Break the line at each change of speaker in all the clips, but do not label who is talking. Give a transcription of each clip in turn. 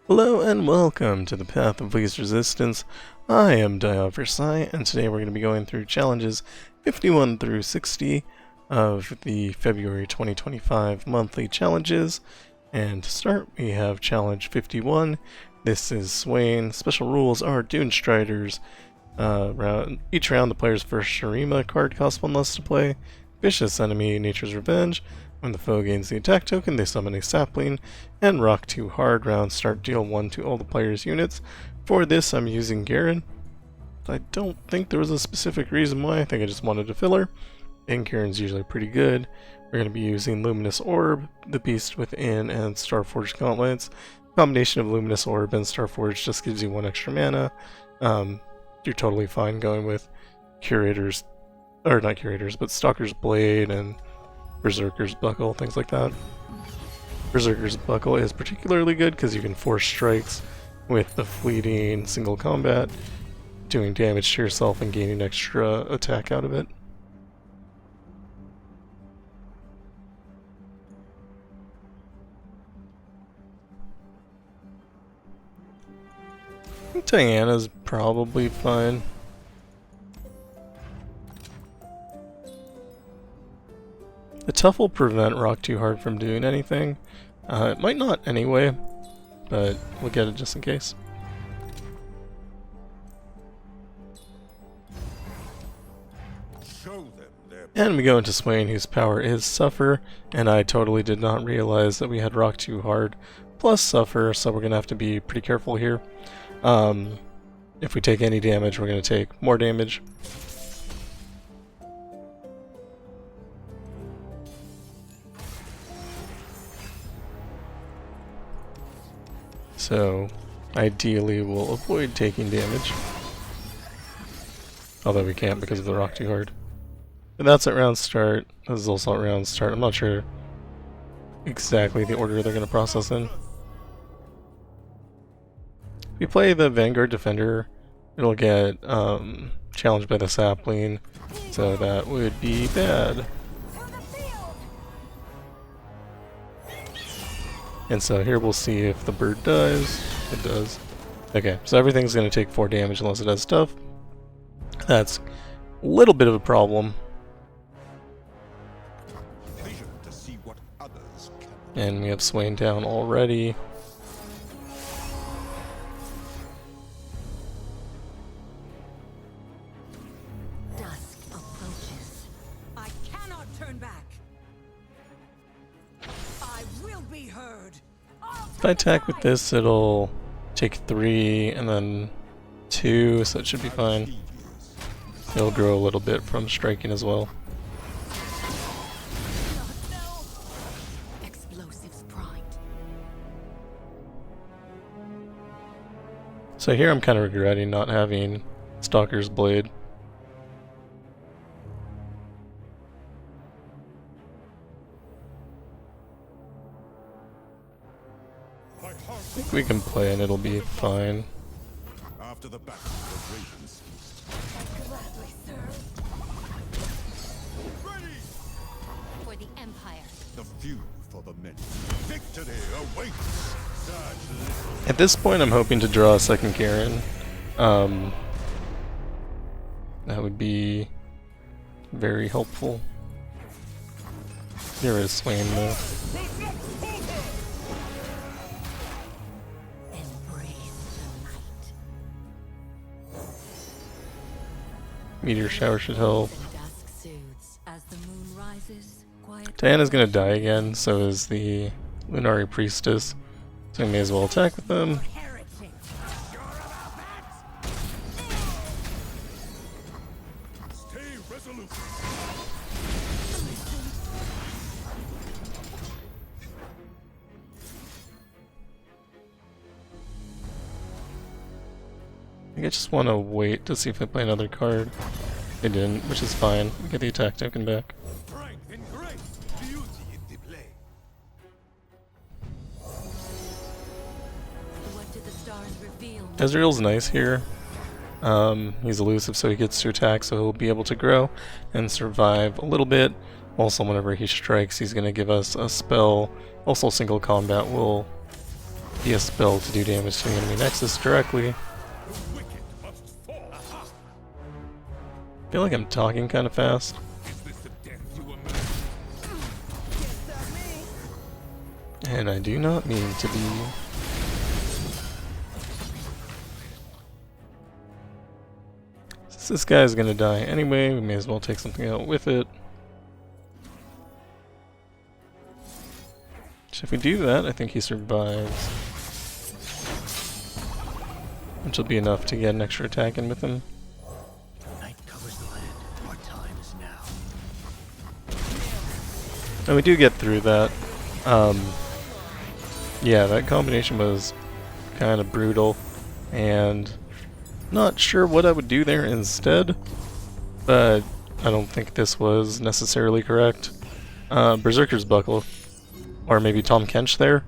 Hello and welcome to the Path of Least Resistance. I am Diophersai, and today we're going to be going through challenges 51 through 60 of the February 2025 monthly challenges. And to start, we have challenge 51. This is Swain. Special rules are Dune Striders. Each round, the player's first Shurima card costs 1 less to play. Vicious Enemy, Nature's Revenge. When the foe gains the attack token, they summon a sapling, and Rock 2 Hard rounds start deal 1 to all the player's units. For this, I'm using Garen. I don't think there was a specific reason why. I think I just wanted a filler, and Garen's usually pretty good. We're going to be using Luminous Orb, the Beast Within, and Starforged Gauntlets. Combination of Luminous Orb and Starforged just gives you 1 extra mana. You're totally fine going with Curators, or not Curators, but Stalker's Blade and Berserker's Buckle, things like that. Berserker's Buckle is particularly good because you can force strikes with the fleeting single combat, doing damage to yourself and gaining extra attack out of it. I think Diana's probably fine. The Tuff will prevent Rock 2 Hard from doing anything. It might not anyway, but we'll get it just in case. And we go into Swain, whose power is Suffer, and I totally did not realize that we had Rock 2 Hard plus Suffer, so we're going to have to be pretty careful here. If we take any damage, we're going to take more damage. So, ideally we'll avoid taking damage. Although we can't because of the Rock 2 Hard. But that's at round start. This is also at round start. I'm not sure exactly the order they're going to process in. If we play the Vanguard Defender, it'll get challenged by the sapling, so that would be bad. And so here we'll see if the bird dies. It does. Okay, so everything's going to take 4 damage unless it has stuff. That's a little bit of a problem. And we have Swain down already.
Dusk approaches. I cannot turn back. I will be heard.
If I attack with this, it'll take 3 and then 2, so it should be fine. It'll grow a little bit from striking as well.
Explosives primed.
So here I'm kind of regretting not having Stalker's Blade. I think we can play and it'll be fine.
After the battle, the ravens
Gladly serve.
ready.
For the Empire.
The few for the many. Victory awaits. Such little
At this point I'm hoping to draw a second Garen. That would be very helpful. There is Swain though. Meteor Shower should help. Diana's gonna die again, so is the Lunari Priestess. So we may as well attack with them.
stay resolute.
I think I just want to wait to see if I play another card. They didn't, which is fine. We get the attack token back.
Strength and grace. Beauty in the play.
What did the stars reveal?
Ezreal's nice here. He's elusive, so he gets to attack, so he'll be able to grow and survive a little bit. Also, whenever he strikes, he's going to give us a spell. Also, single combat will be a spell to do damage to the enemy nexus directly.
The wicked must fall.
I feel like I'm talking kind of fast.
Is this the death you imagine?
And I do not mean to be. Since this guy's gonna die anyway, we may as well take something out with it. So if we do that, I think he survives. Which will be enough to get an extra attack in with him.
Night covers the land. Our time is now.
And we do get through that. Yeah, that combination was kind of brutal, and not sure what I would do there instead, but I don't think this was necessarily correct. Berserker's Buckle, or maybe Tahm Kench there,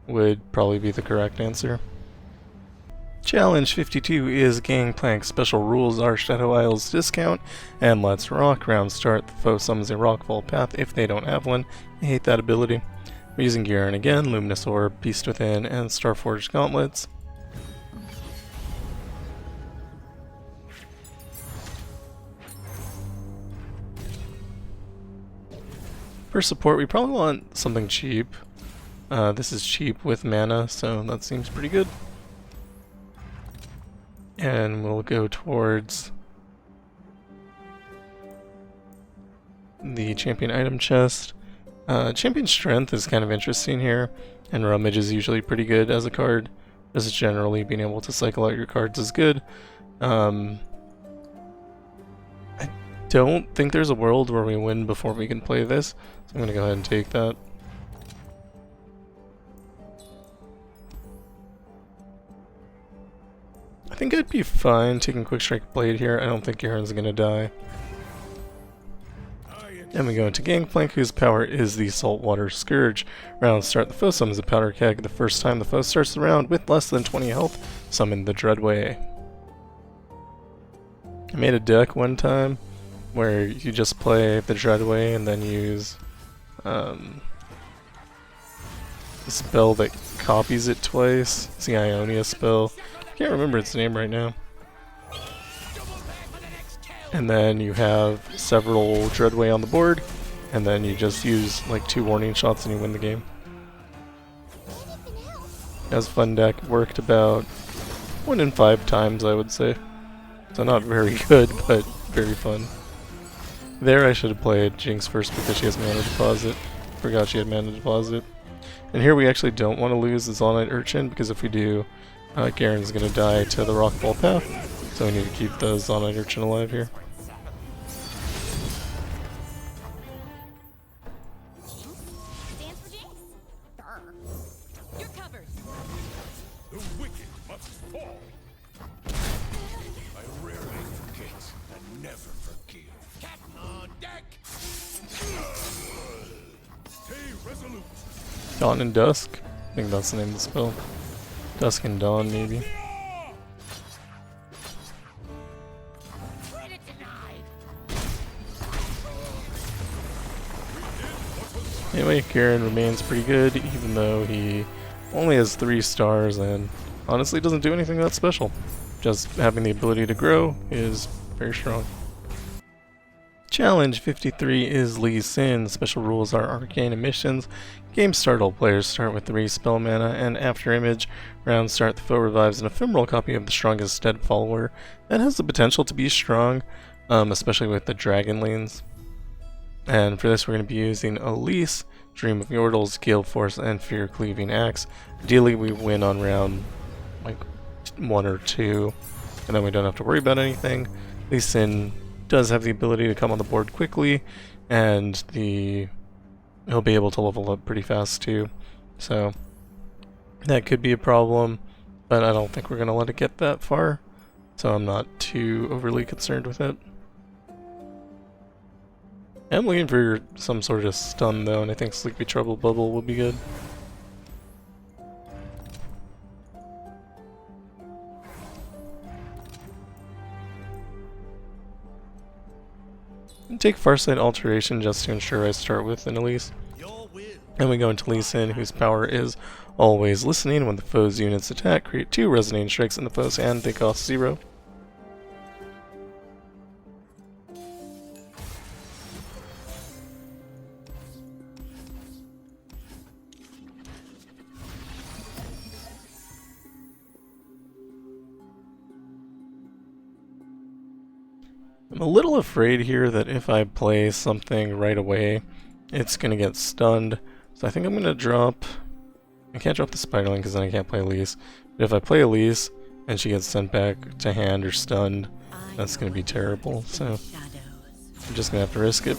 would probably be the correct answer. Challenge 52 is Gangplank. Special rules are Shadow Isles discount and Let's Rock. Round start, the foe summons a rockfall path if they don't have one. I hate that ability. We're using Garen again, Luminous Orb, Beast Within, and Starforged Gauntlets. For support, we probably want something cheap. This is cheap with mana, so that seems pretty good. And we'll go towards the champion item chest. Champion Strength is kind of interesting here, and Rummage is usually pretty good as a card. Just generally being able to cycle out your cards is good. I don't think there's a world where we win before we can play this, so I'm going to go ahead and take that. I think I'd be fine taking Quick Strike Blade here. I don't think Garen's going to die. And we go into Gangplank, whose power is the Saltwater Scourge. Round start, the foe summons a powder keg. The first time the foe starts the round with less than 20 health, summon the Dreadway. I made a deck one time where you just play the Dreadway and then use a spell that copies it twice. It's the Ionia spell. I can't remember its name right now. And then you have several Dreadway on the board, and then you just use like 2 warning shots and you win the game. As fun deck, worked about 1 in 5 times, I would say. So not very good, but very fun. There I should have played Jinx first because she has mana deposit. Forgot she had mana deposit. And here we actually don't want to lose the Zonite Urchin, because if we do, Garen's going to die to the Rockfall path. So we need to keep the Zonite Urchin alive here.
Dance for Jinx? You're covered.
The wicked must fall. I rarely forget and never forgive. Cat on deck. Stay resolute.
Dawn and Dusk? I think that's the name of the spell. Dusk and Dawn, maybe. Anyway, Garen remains pretty good, even though he only has 3 stars and honestly doesn't do anything that special. Just having the ability to grow is very strong. Challenge 53 is Lee Sin. Special rules are arcane emissions. Game start, all players start with 3 spell mana, and after image, round start, the foe revives an ephemeral copy of the strongest dead follower. That has the potential to be strong, especially with the dragon lanes. And for this we're going to be using Elise, Dream of Yordles, Gale Force, and Fear Cleaving Axe. Ideally we win on round like 1 or 2, and then we don't have to worry about anything. Lee Sin does have the ability to come on the board quickly, and he'll be able to level up pretty fast too. So that could be a problem, but I don't think we're going to let it get that far. So I'm not too overly concerned with it. I'm looking for some sort of stun though, and I think Sleepy Trouble Bubble would be good. And take Farsight Alteration just to ensure I start with an Elise. And we go into Lee Sin, whose power is Always listening. When the foe's units attack, create 2 resonating strikes in the foe's hand. They cost 0. I'm a little afraid here that if I play something right away, it's going to get stunned. So I think I'm going to drop... I can't drop the Spiderling because then I can't play Elise. But if I play Elise and she gets sent back to hand or stunned, that's going to be terrible. So I'm just going to have to risk it.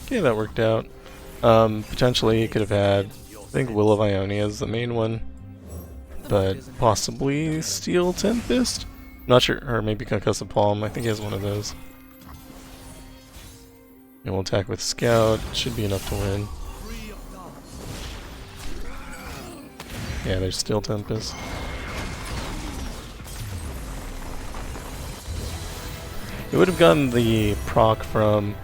Okay, that worked out. Potentially he could have had... I think Will of Ionia is the main one, but possibly Steel Tempest? Not sure, or maybe Concussive Palm. I think he has one of those. And we'll attack with Scout. Should be enough to win. Yeah, there's Steel Tempest. It would have gotten the proc from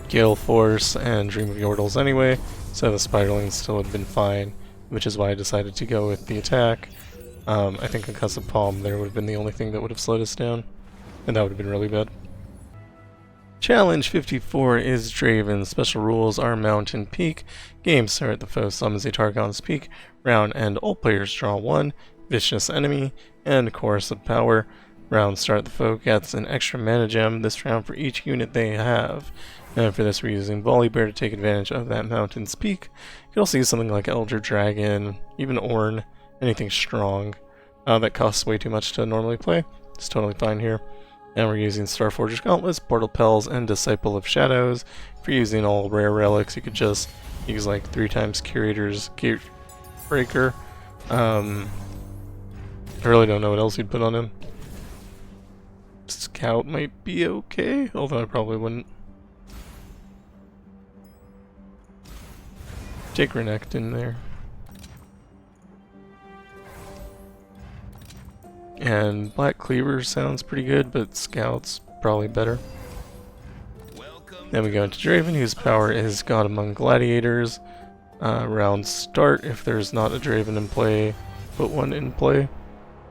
Gale Force and Dream of Yordles anyway, so the Spiderling still would have been fine, which is why I decided to go with the attack. I think Concussive Palm there would have been the only thing that would have slowed us down, and that would have been really bad. Challenge 54 is Draven. Special rules are Mountain Peak. Game start, the foe summons a target on his peak. Round end, all players draw 1 vicious enemy, and Chorus of Power. Round start, the foe gets an extra mana gem this round for each unit they have. And for this we're using Volibear to take advantage of that mountain's peak. You can also use something like Elder Dragon, even Ornn, anything strong. That costs way too much to normally play. It's totally fine here. And we're using Starforger's Gauntlets, Portal Pels, and Disciple of Shadows. If you're using all rare relics, you could just use like 3 times Curator's Gatebreaker. I really don't know what else you'd put on him. Scout might be okay, although I probably wouldn't. Take Renekton in there. And Black Cleaver sounds pretty good, but Scout's probably better. Then we go into Draven, whose power is God Among Gladiators. Round start, if there's not a Draven in play, put one in play.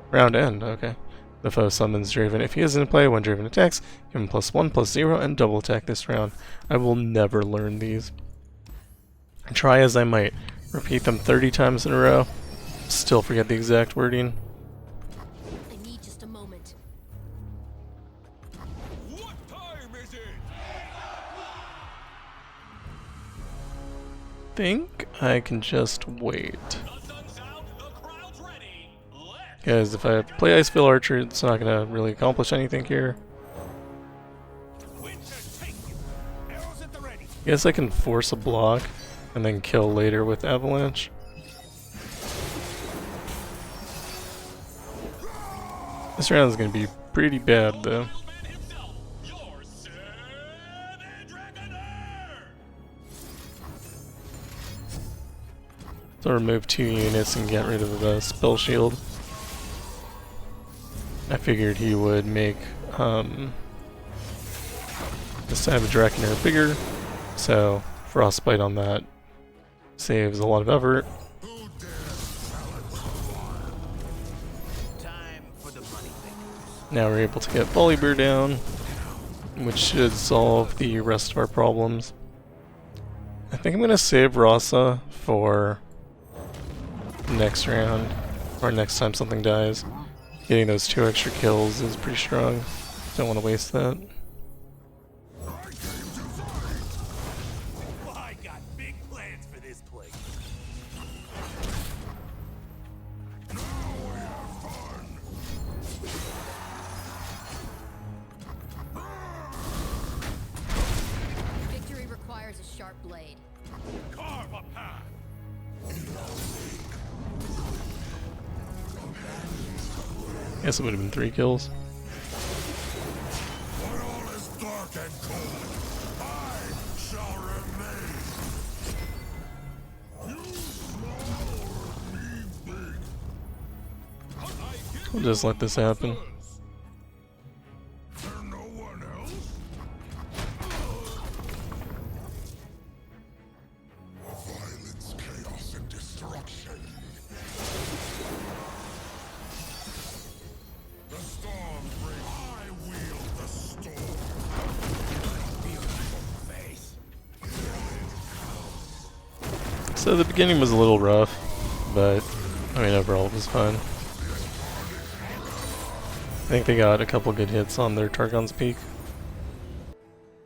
Round end, okay. The foe summons Draven. If he is in play, when Draven attacks, give him +1/+0 and double attack this round. I will never learn these. Try as I might. Repeat them 30 times in a row. Still forget the exact wording.
I need just a moment.
What time is it?
Think I can just wait. Because if I play Icefield Archer, it's not going to really accomplish anything here. Guess I can force a block and then kill later with Avalanche. This round is going to be pretty bad though. So remove 2 units and get rid of the spell shield. I figured he would make the Savage Reckoner bigger, so Frostbite on that saves a lot of effort. Now we're able to get Volibear down, which should solve the rest of our problems. I think I'm going to save Rasa for next round, or next time something dies. Getting those 2 extra kills is pretty strong. Don't want to waste that.
I got big plans for this place.
Victory requires a sharp blade.
Carve a path.
Guess it would have been 3 kills.
When all is dark and cold, I shall remain. You small, me big.
We'll just let this happen.
There no one else?
So the beginning was a little rough, but I mean overall it was fun. I think they got a couple good hits on their Targon's Peak.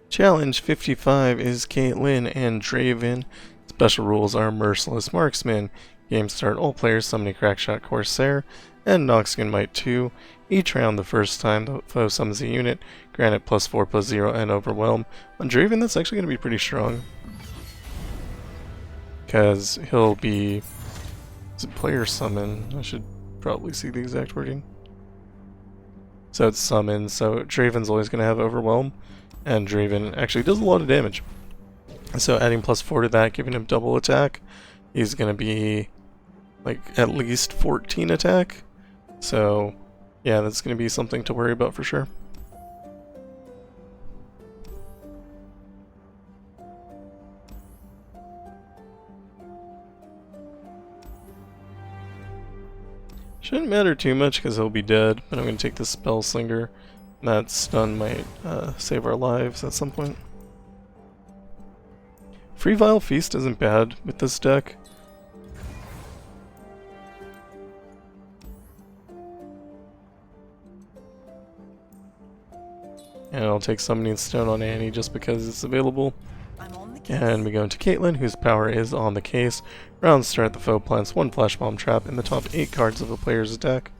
Challenge 55 is Caitlyn and Draven. Special rules are Merciless Marksman. Game start, all players summon a Crackshot Corsair and Noxian Might II. Each round, the first time the foe summons a unit, grant it +4/+0 and overwhelm. On Draven, that's actually going to be pretty strong. Because he'll be... is it player summon? I should probably see the exact wording. So it's summon, so Draven's always going to have overwhelm. And Draven actually does a lot of damage. So adding +4 to that, giving him double attack, he's going to be like at least 14 attack. So yeah, that's going to be something to worry about for sure. Shouldn't matter too much because he'll be dead, but I'm going to take the Spell Slinger. That stun might save our lives at some point. Free Vile Feast isn't bad with this deck. And I'll take Summoning Stone on Annie just because it's available. And we go into Caitlyn, whose power is on the case. Round start, the foe plants 1 Flash Bomb Trap in the top 8 cards of a player's deck.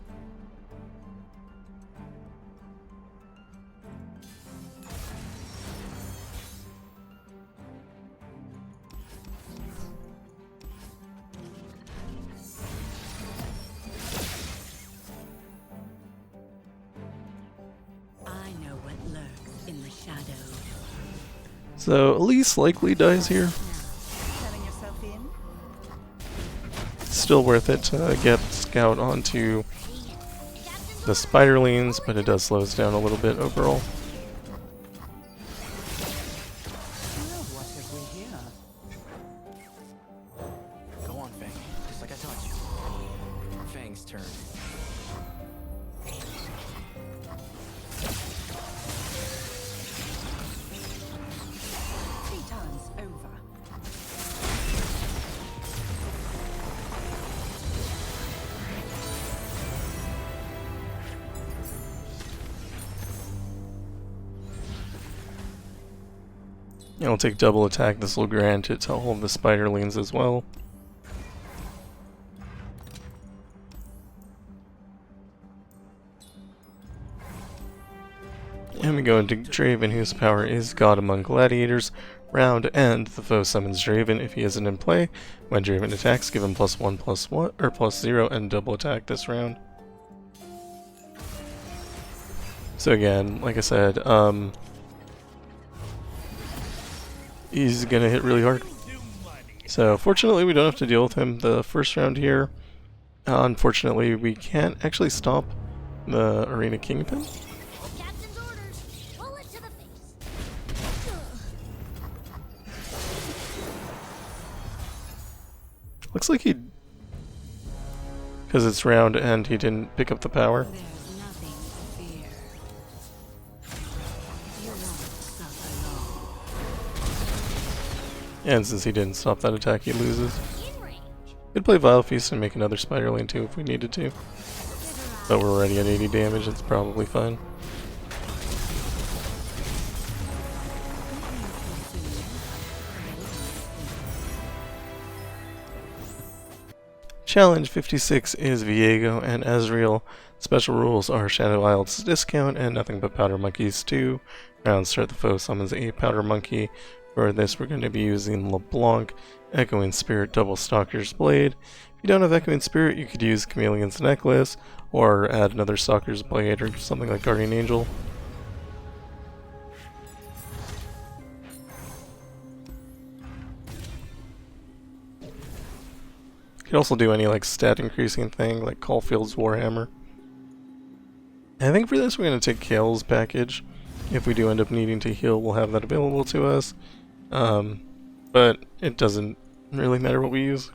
So Elise likely dies here. Still worth it to get Scout onto the Spiderlings, but it does slow us down a little bit overall.
Go on, Fang. Just like I taught you. Fang's turn.
And we'll take double attack. This will grant it to all of the Spiderlings as well. And we go into Draven, whose power is God Among Gladiators. Round end, the foe summons Draven if he isn't in play. When Draven attacks, give him +1/+1 or +0 and double attack this round. So again, like I said, he's gonna hit really hard. So fortunately we don't have to deal with him the first round here. Unfortunately we can't actually stop the Arena Kingpin.
Captain's orders. Bullet to the face.
Looks like he... because it's round end, he didn't pick up the power.
There's nothing to fear. You won't suffer long.
And since he didn't stop that attack, he loses.
In range.
Could play Vile Feast and make another Spiderling too if we needed to. But we're already at 80 damage, it's probably fine. Challenge 56 is Viego and Ezreal. Special rules are Shadow Isles discount and Nothing But Powder Monkeys 2. Round start, the foe summons a Powder Monkey. For this we're going to be using LeBlanc, Echoing Spirit, Double Stalker's Blade. If you don't have Echoing Spirit, you could use Chameleon's Necklace, or add another Stalker's Blade, or something like Guardian Angel. You could also do any like stat increasing thing, like Caulfield's Warhammer. And I think for this we're going to take Kale's package. If we do end up needing to heal, we'll have that available to us. But it doesn't really matter what we use.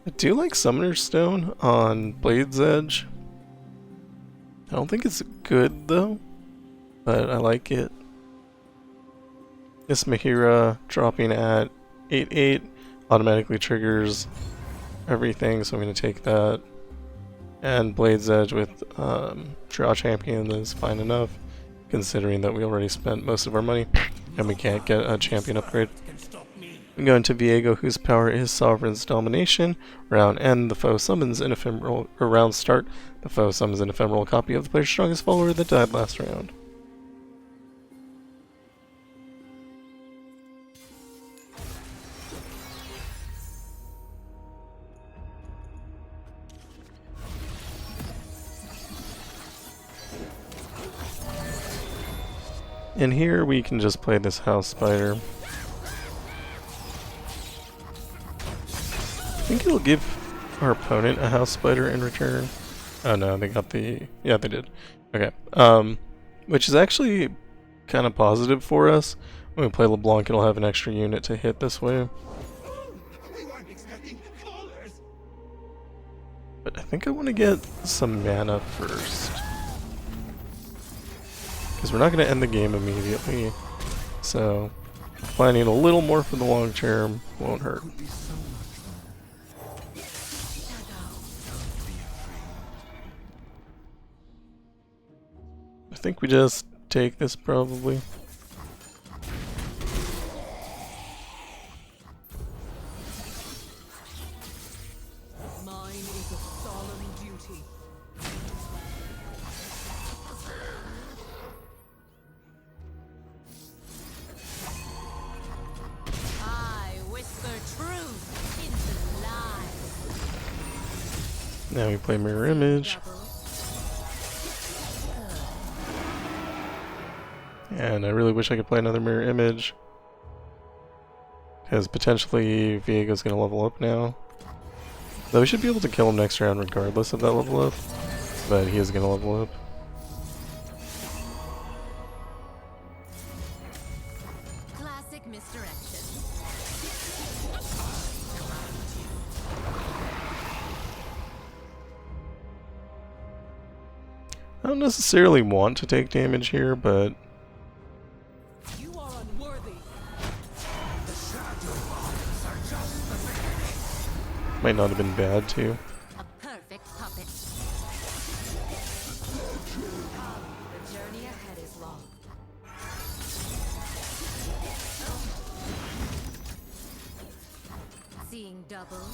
I do like Summoner's Stone on Blade's Edge. I don't think it's good though, but I like it. This Mahira dropping at 8/8 automatically triggers everything, so I'm going to take that. And Blade's Edge with Draw Champion is fine enough, considering that we already spent most of our money and we can't get a champion upgrade. I'm going to Viego, whose power is Sovereign's Domination. Round end, the foe summons an ephemeral, or round start, the foe summons an ephemeral copy of the player's strongest follower that died last round. And here we can just play this House Spider. I think it'll give our opponent a House Spider in return. Oh no, they got the... yeah, they did. Okay. Which is actually kind of positive for us. When we play LeBlanc, it'll have an extra unit to hit this way. But I think I want to get some mana first. Because we're not going to end the game immediately. So, planning a little more for the long term won't hurt. I think we just take this probably.
Mine is a solemn duty. I whisper truth into lies.
Now we play Mirror Image. And I really wish I could play another Mirror Image. Because potentially Viego's going to level up now. Though we should be able to kill him next round regardless of that level up. But he is going to level up.
Classic misdirection.
I don't necessarily want to take damage here, but
You are unworthy.
might not have been bad too.
A perfect puppet. The journey ahead is long. Seeing double.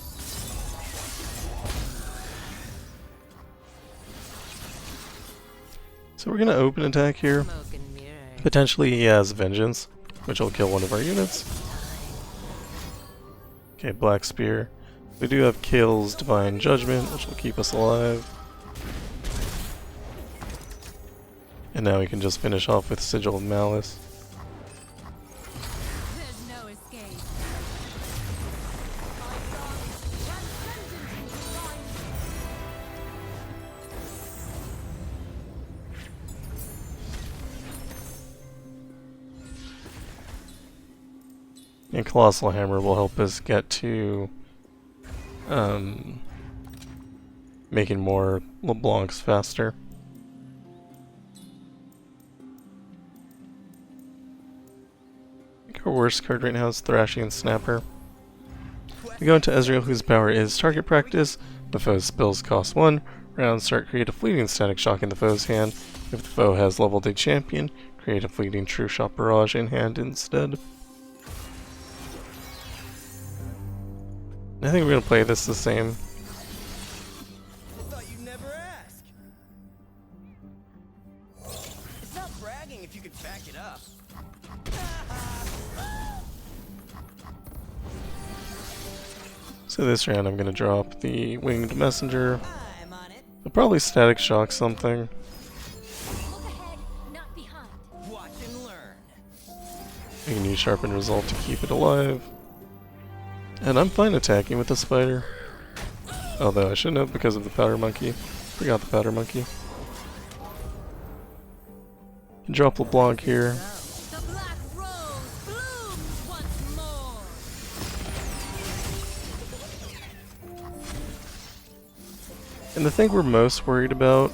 So we're going to open attack here.
Smoke and mirror.
Potentially he has Vengeance, which will kill one of our units. Okay, Black Spear. We do have kills, Divine Judgment, which will keep us alive. And now we can just finish off with Sigil of Malice.
There's no escape.
And Colossal Hammer will help us get to making more LeBlancs faster. I think our worst card right now is Thrashing Snapper. We go into Ezreal, whose power is Target Practice. The foe's spells cost 1. Round start, create a fleeting Static Shock in the foe's hand. If the foe has leveled a champion, create a fleeting True Shot Barrage in hand instead. I think we're going to play this the same.
I thought you'd never ask. It's not bragging if you could back it up.
So this round I'm going to drop the Winged Messenger.
I'm on it.
I'll probably Static Shock something.
Look ahead, not behind.
Watch and learn.
I can use Sharpened Resolve to keep it alive. And I'm fine attacking with the spider. Although I shouldn't have because of the Powder Monkey. Forgot the Powder Monkey. Can drop LeBlanc here.
The black rose blooms once more.
And the thing we're most worried about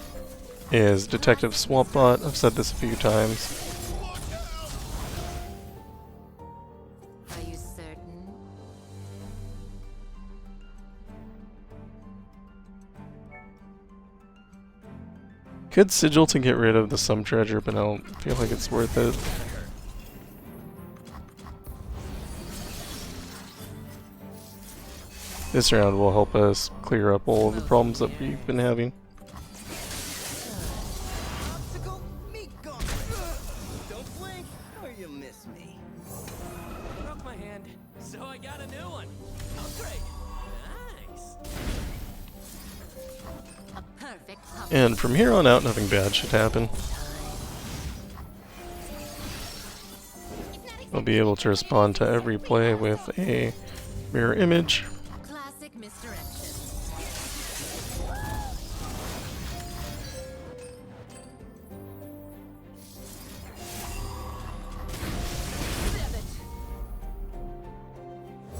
is Detective Swampbot. I've said this a few times.
Are you certain?
Could sigil to get rid of the Sum Treasure, but I don't feel like it's worth it. This round will help us clear up all of the problems that we've been having.
Obstacle, meat gone. Don't blink or you'll miss me.
Broke my hand, so I got a new one. Oh, great. Nice.
A perfect puppet.
And from here on out, nothing bad should happen. We'll be able to respond to every play with a mirror image.
Classic misdirection.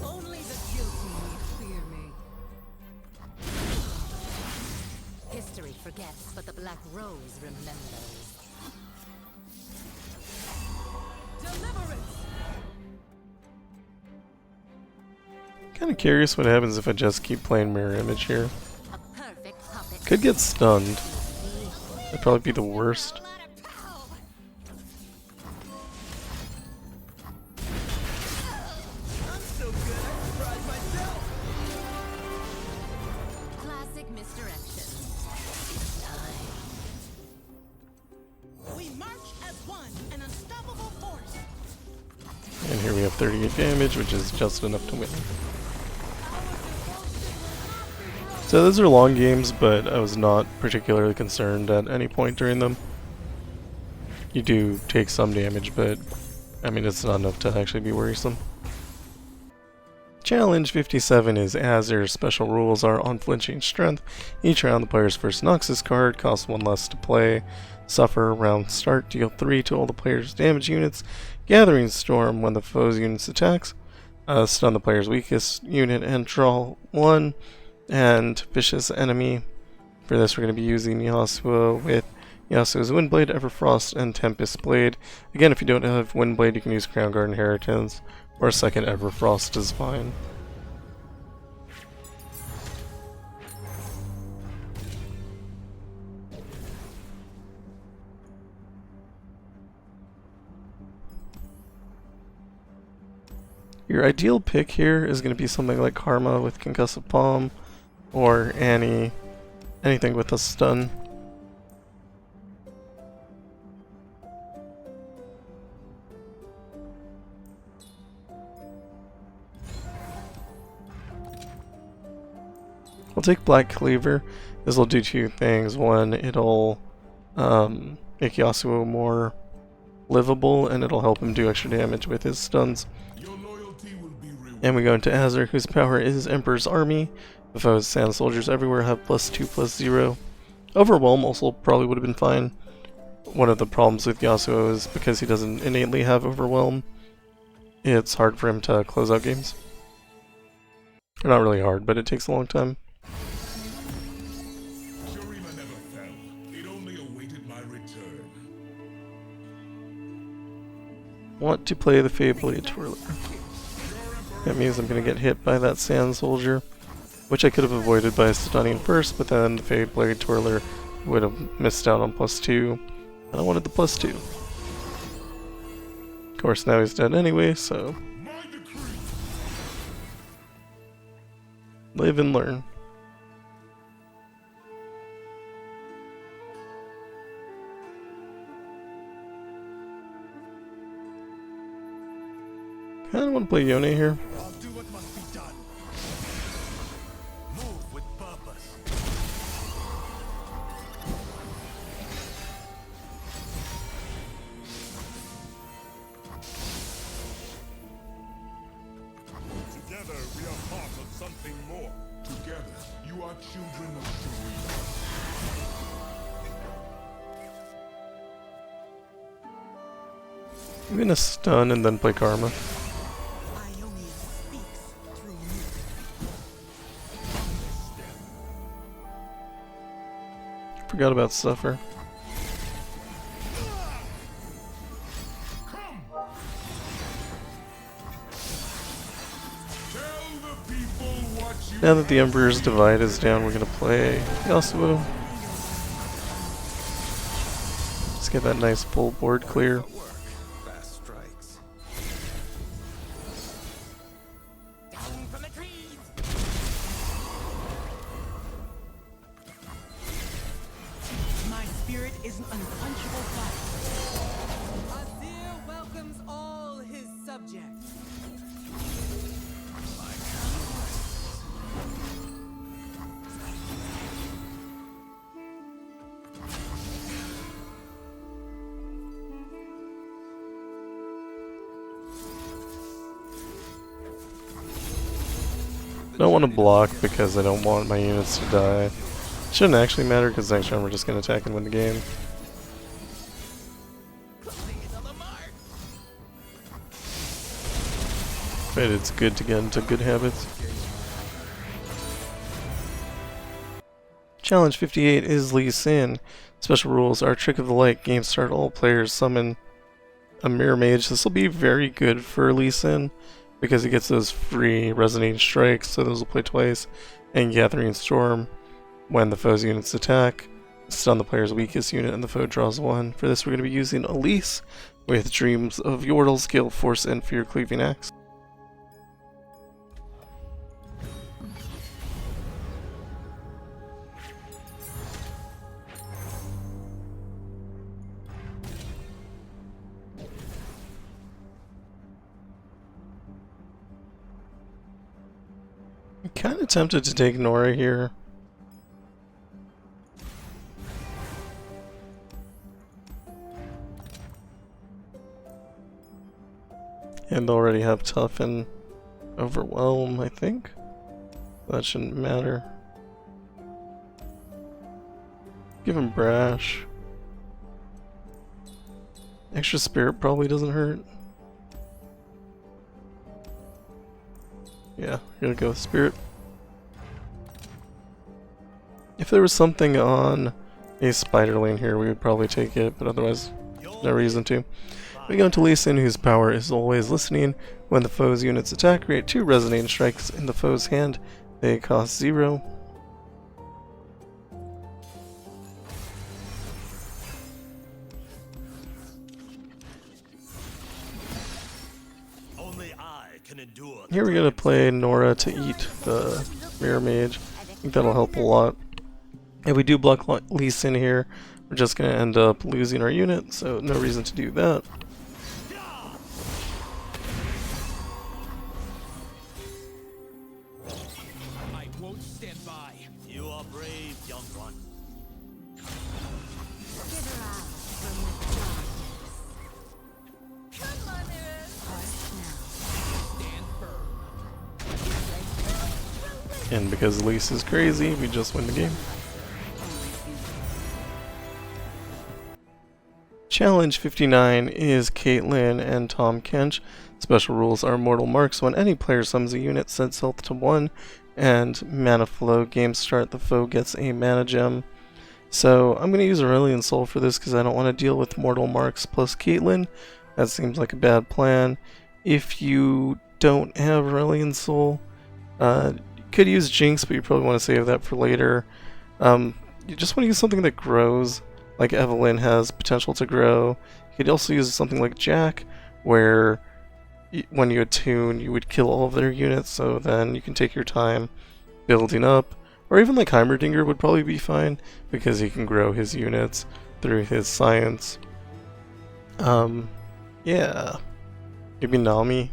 Only the guilty need fear me.
History forgets, but the Black Rose remembers.
Deliverance.
Kind of curious what happens if I just keep playing mirror image here.
A perfect puppet.
Could get stunned. That'd probably be the worst.
I'm so good I surprised myself.
Classic misdirection. It's time.
We march as one, an unstoppable force.
And here we have 38 damage, which is just enough to win. So those are long games, but I was not particularly concerned at any point during them. You do take some damage, but I mean it's not enough to actually be worrisome. Challenge 57 is Azir. Special rules are unflinching strength. Each round the player's first Noxus card costs 1 less to play. Suffer round start, deal 3 to all the player's damage units. Gathering Storm when the foe's units attacks. Stun the player's weakest unit and draw 1. And Vicious Enemy. For this we're going to be using Yasuo with Yasuo's Windblade, Everfrost, and Tempest Blade. Again, if you don't have Windblade, you can use Crown Guard Inheritance, or a second Everfrost is fine. Your ideal pick here is going to be something like Karma with Concussive Palm, or Annie, anything with a stun. I'll take Black Cleaver. This will do 2 things. One, it'll make Yasuo more livable, and it'll help him do extra damage with his stuns. And we go into Azir, whose power is Emperor's Army. The foe's sand soldiers everywhere have +2/+0. Overwhelm also probably would have been fine. One of the problems with Yasuo is because he doesn't innately have Overwhelm, it's hard for him to close out games. Or not really hard, but it takes a long time.
Shurima never fell. It only awaited my return.
Want to play the Feyblade Twirler. That means I'm going to get hit by that sand soldier, which I could have avoided by stunning first, but then the Feyblade Twirler would have missed out on +2, and I wanted the +2. Of course, now he's dead anyway, so live and learn. I don't want to play Yone here.
I'll do what must be done. Move with purpose. Together we are part of something more. Together you are children of Shurima.
I'm gonna stun and then play Karma. Forgot about Suffer. Now that the Emperor's Divide is down, we're gonna play Yasuo. Get that nice full board clear.
Fast strikes.
Down from the trees.
My spirit is an unquenchable fire.
Azir welcomes all his subjects.
I don't want to block because I don't want my units to die. Shouldn't actually matter because next turn we're just going to attack and win the game. But it's good to get into good habits. Challenge 58 is Lee Sin. Special rules are Trick of the Light. Game start, all players summon a Mirror Mage. This will be very good for Lee Sin because he gets those free Resonating Strikes, so those will play twice, and Gathering Storm when the foe's units attack. Stun the player's weakest unit and the foe draws 1. For this we're going to be using Elise with Dreams of Yordle, Gale Force, and Fear Cleaving Axe. I'm kind of tempted to take Nora here. And they already have Tough and Overwhelm, I think. That shouldn't matter. Give him Brash. Extra Spirit probably doesn't hurt. Yeah, we're gonna go with Spirit. If there was something on a Spider Lane here, we would probably take it, but otherwise, no reason to. We go into Lee Sin, whose power is always listening. When the foe's units attack, create 2 Resonating Strikes in the foe's hand. They cost 0.
Only I can endure.
Here we're gonna play Nora to eat the Mirror Mage. I think that'll help a lot. If we do block Lee Sin here, we're just gonna end up losing our unit, so no reason to do that.
I won't stand by. You are brave, young one.
Get her out from the darkness.
Come on,
Hush now.
Stand firm.
And because Elise is crazy, we just win the game. Challenge 59 is Caitlyn and Tahm Kench. Special rules are Mortal Marks. When any player summons a unit, sets health to 1, and Mana Flow. Game start, the foe gets a Mana Gem. So I'm going to use Aurelion Soul for this because I don't want to deal with Mortal Marks plus Caitlyn. That seems like a bad plan. If you don't have Aurelion Soul, you could use Jinx, but you probably want to save that for later. You just want to use something that grows, like Evelynn has potential to grow. You could also use something like Jack, where when you attune, you would kill all of their units, so then you can take your time building up. Or even like Heimerdinger would probably be fine, because he can grow his units through his science. Yeah. Maybe Nami.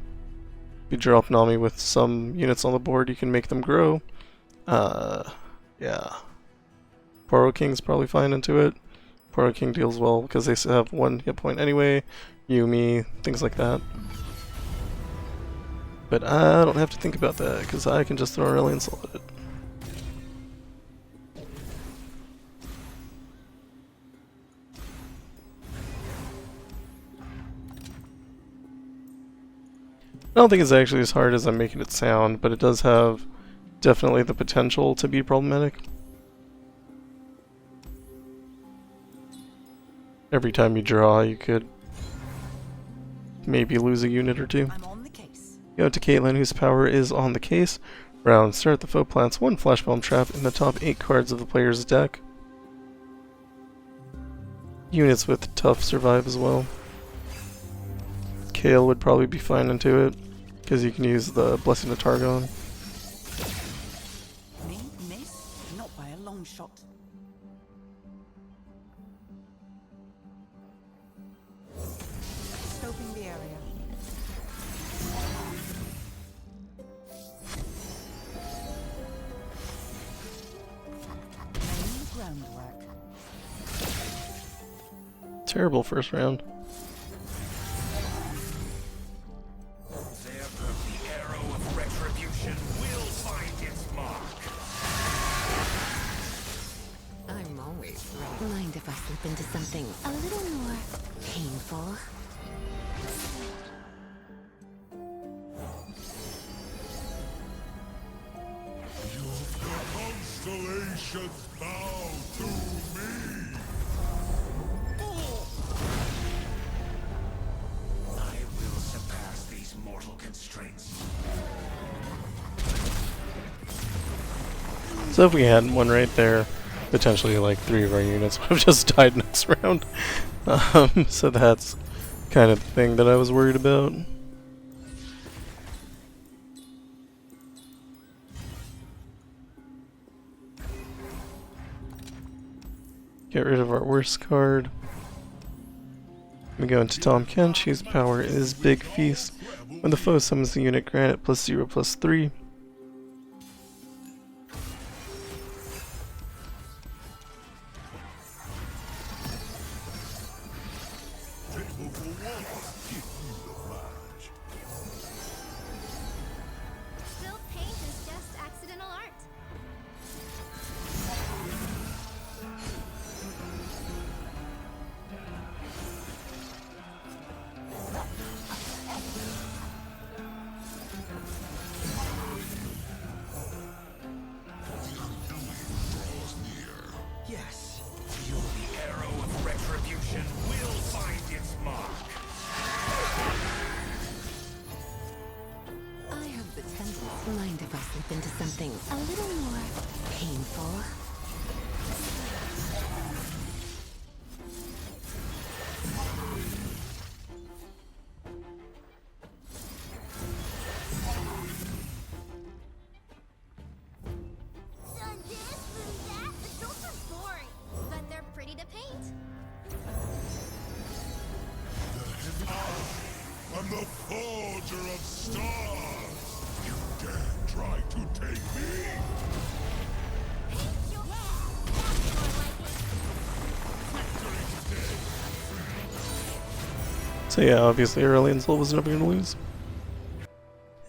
If you drop Nami with some units on the board, you can make them grow. Yeah. Poro King's probably fine into it. Poro King deals well because they have 1 hit point anyway. Yumi, things like that. But I don't have to think about that because I can just throw Aurelion Soul at it. I don't think it's actually as hard as I'm making it sound, but it does have definitely the potential to be problematic. Every time you draw, you could maybe lose a unit or 2.
I'm on the case.
Go to Caitlyn, whose power is on the case. Round start, the foe plants 1 Flash Bomb Trap in the top 8 cards of the player's deck. units with tough survive as well. Kale would probably be fine into it, because you can use the Blessing of Targon.
Me miss? Not by a long shot. Scoping the area. Laying groundwork.
Terrible first round.
The arrow of retribution will find its mark.
I'm always right. Mind if I slip into something a little more painful?
Your constellations bow to me. I will surpass these mortal constraints.
So if we had one right there, potentially like 3 of our units would have just died next round. So that's kind of the thing that I was worried about. Get rid of our worst card. We go into Tahm Kench, whose power is Big Feast. When the foe summons the unit, grant it +0/+3.
Still, paint is just accidental art.
Yes.
Feel the arrow of retribution will find its mark.
I have the tendency. Mind if I slip into something a little more painful?
Done this, done that. The jokes are boring, but they're pretty to paint.
I'm the forger of stars. You dare try to take me?
Paint your That's more like it.
So yeah, obviously Aurelion's soul was never going to lose.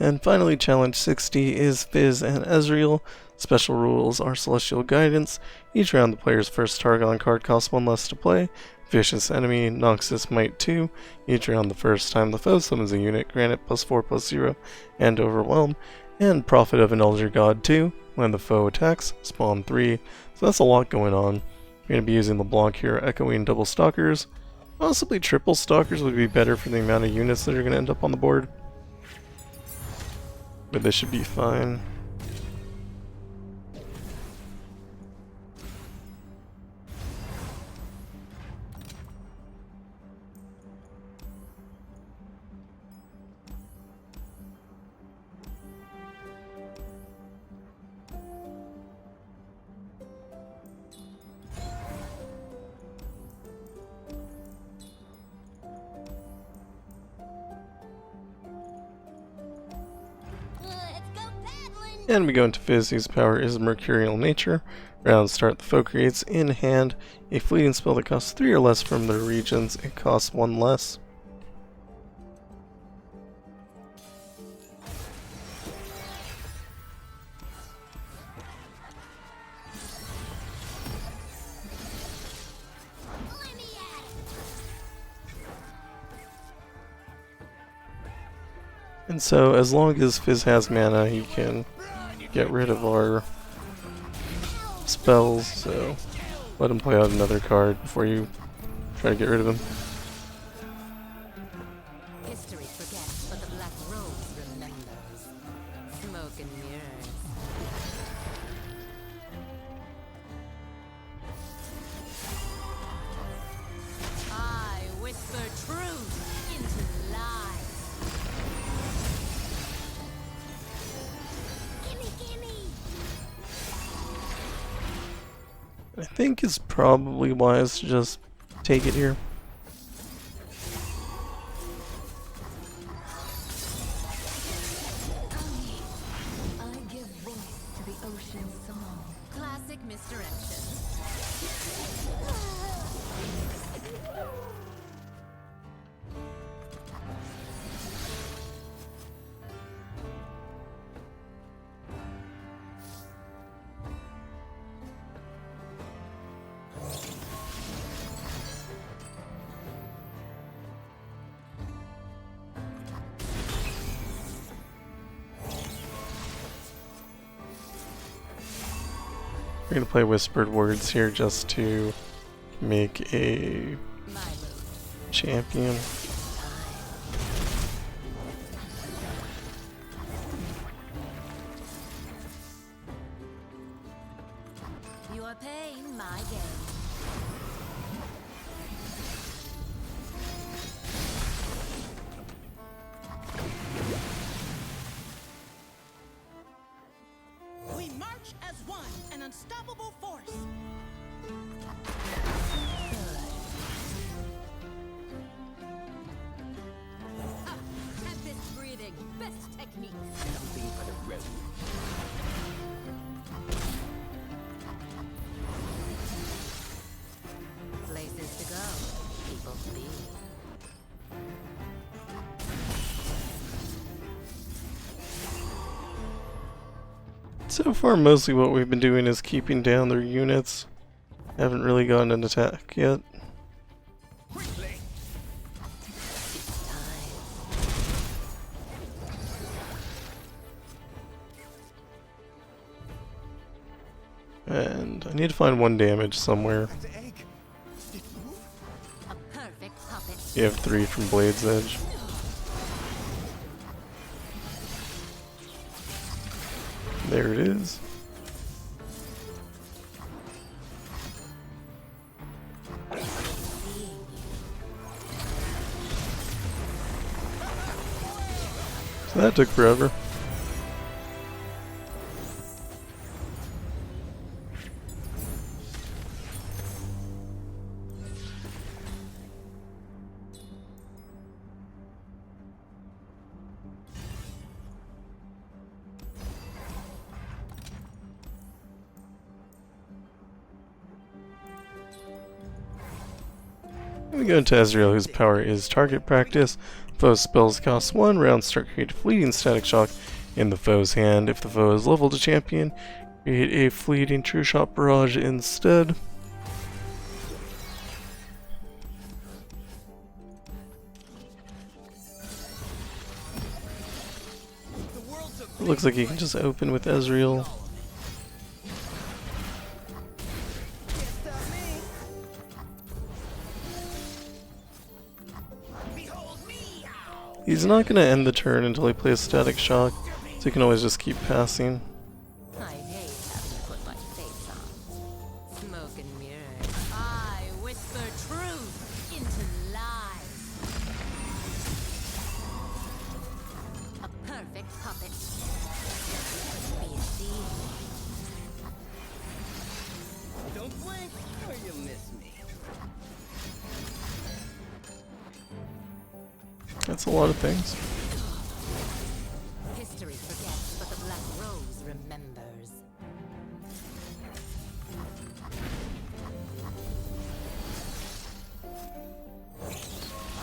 And finally, challenge 60 is Fizz and Ezreal. Special rules are Celestial Guidance. Each round the player's first Targon card costs 1 less to play. Vicious Enemy, Noxian Might II. Each round the first time the foe summons a unit, grant it +4/+0 and overwhelm. And Prophet of an Elder God 2. When the foe attacks, spawn 3. So that's a lot going on. We're going to be using LeBlanc here, echoing double stalkers. Possibly triple stalkers would be better for the amount of units that are going to end up on the board. But this should be fine.
Let's go paddling.
And we go into Fizz, whose power is Mercurial Nature. Round start, the foe creates in hand a fleeting spell that costs 3 or less from their regions. It costs 1 less.
Let me at it.
And so, as long as Fizz has mana, he can get rid of our spells, so let him play out another card before you try to get rid of him.
History forgets, but the Black Rose remembers. Smoke and mirrors.
I think it's probably wise to just take it here.
I give voice to the ocean's song.
Classic misdirection.
We're gonna play Whispered Words here just to make a
My move.
champion.
You are paying my game.
We march as one, an unstoppable force.
Tempest breathing. Best technique.
Something for the road.
Places to go. People to be.
So far, mostly what we've been doing is keeping down their units. Haven't really gotten an attack yet.
Quickly.
It's time.
And I need to find one damage somewhere.
The egg. Did it move?
A perfect puppet.
You have 3 from Blade's Edge. There it is. So that took forever. We go into Ezreal, whose power is target practice. Foe's spells cost 1, rounds start create a fleeting static shock in the foe's hand. If the foe is leveled to champion, create a fleeting true shot barrage instead.
The world's a
It looks like you can just open with Ezreal.
Can't stop me. Behold me! Ow.
He's not going to end the turn until he plays static shock, so you can always just keep passing.
I hate having to put my face on. Smoke and mirrors. I whisper truth into lies. A perfect puppet. Be a thief.
Don't blink or you'll miss me.
That's a lot of things.
History forgets, but the Black Rose remembers.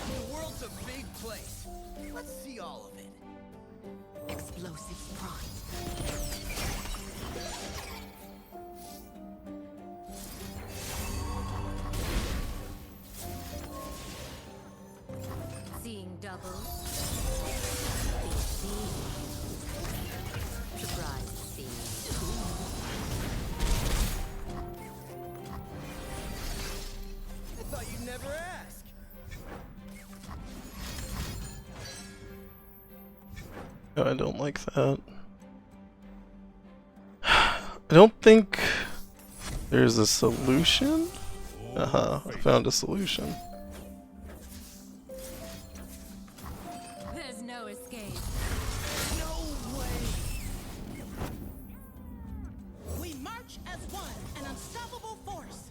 The world's a big place. Let's see all of it.
Explosive pride. Seeing double. Being seen. Surprise to see.
I thought you'd never ask.
No, I don't like that. I don't think there's a solution. I found a solution.
There's no escape.
No way. We march as one, an unstoppable force.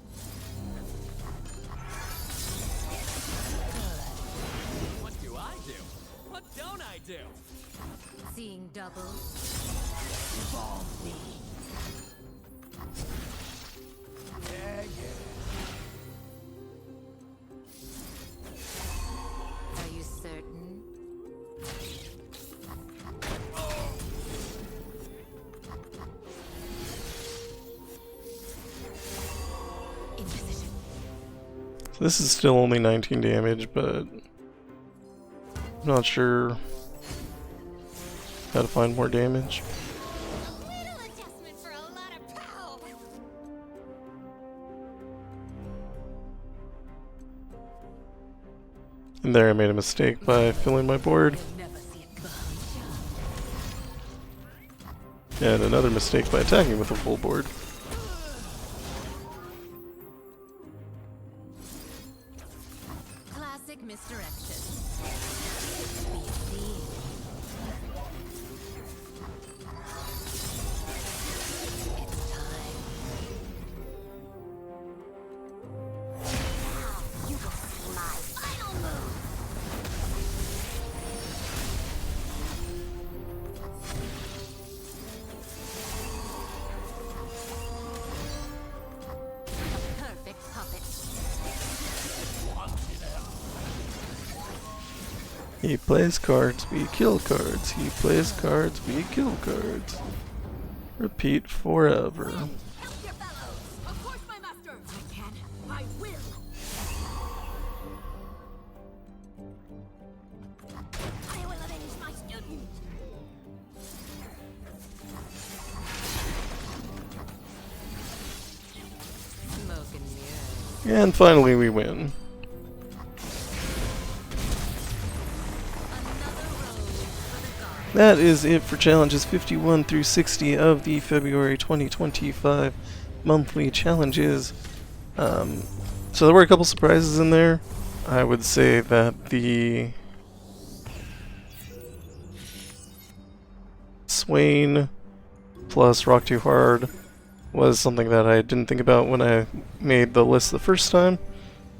I do.
Seeing double. Are you certain? In position.
This is still only 19 damage, but I'm not sure how to find more damage.
A little adjustment for a lot of pow.
And there I made a mistake by filling my board.
Never see it behind
And another mistake by attacking with a full board.
Classic misdirection. Be seen. It's time.
You will see my final move.
Perfect puppet.
He plays cards, we kill cards. He plays cards, we kill cards. Repeat forever.
Help your fellows. Of course, my master. I can. I will. I will avenge my student.
Smoke and mirrors.
And finally we win.
Another road for the gods.
That is it for challenges 51 through 60 of the February 2025 monthly challenges. So there were a couple surprises in there. I would say that the Swain plus Rock Too Hard was something that I didn't think about when I made the list the first time.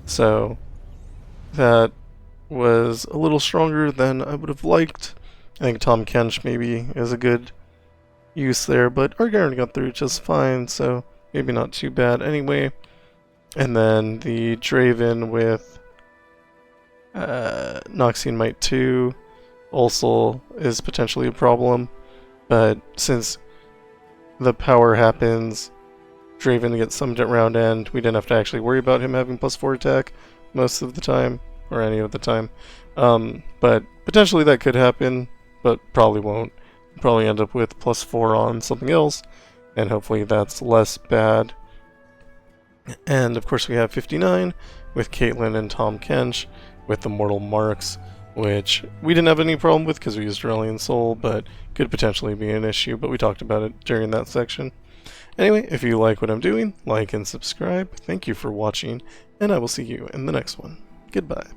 So that was a little stronger than I would have liked. I think Tahm Kench maybe is a good use there, but our Garen got through just fine, so maybe not too bad anyway. And then the Draven with Noxian Might II also is potentially a problem, but since the power happens, Draven gets some round end, we didn't have to actually worry about him having +4 attack most of the time, or any of the time. But potentially that could happen, but probably won't. Probably end up with +4 on something else, and hopefully that's less bad. And of course we have 59 with Caitlyn and Tahm Kench with the Mortal Marks, which we didn't have any problem with because we used Aurelion Soul, but could potentially be an issue, but we talked about it during that section. Anyway, if you like what I'm doing, like and subscribe. Thank you for watching, and I will see you in the next one. Goodbye.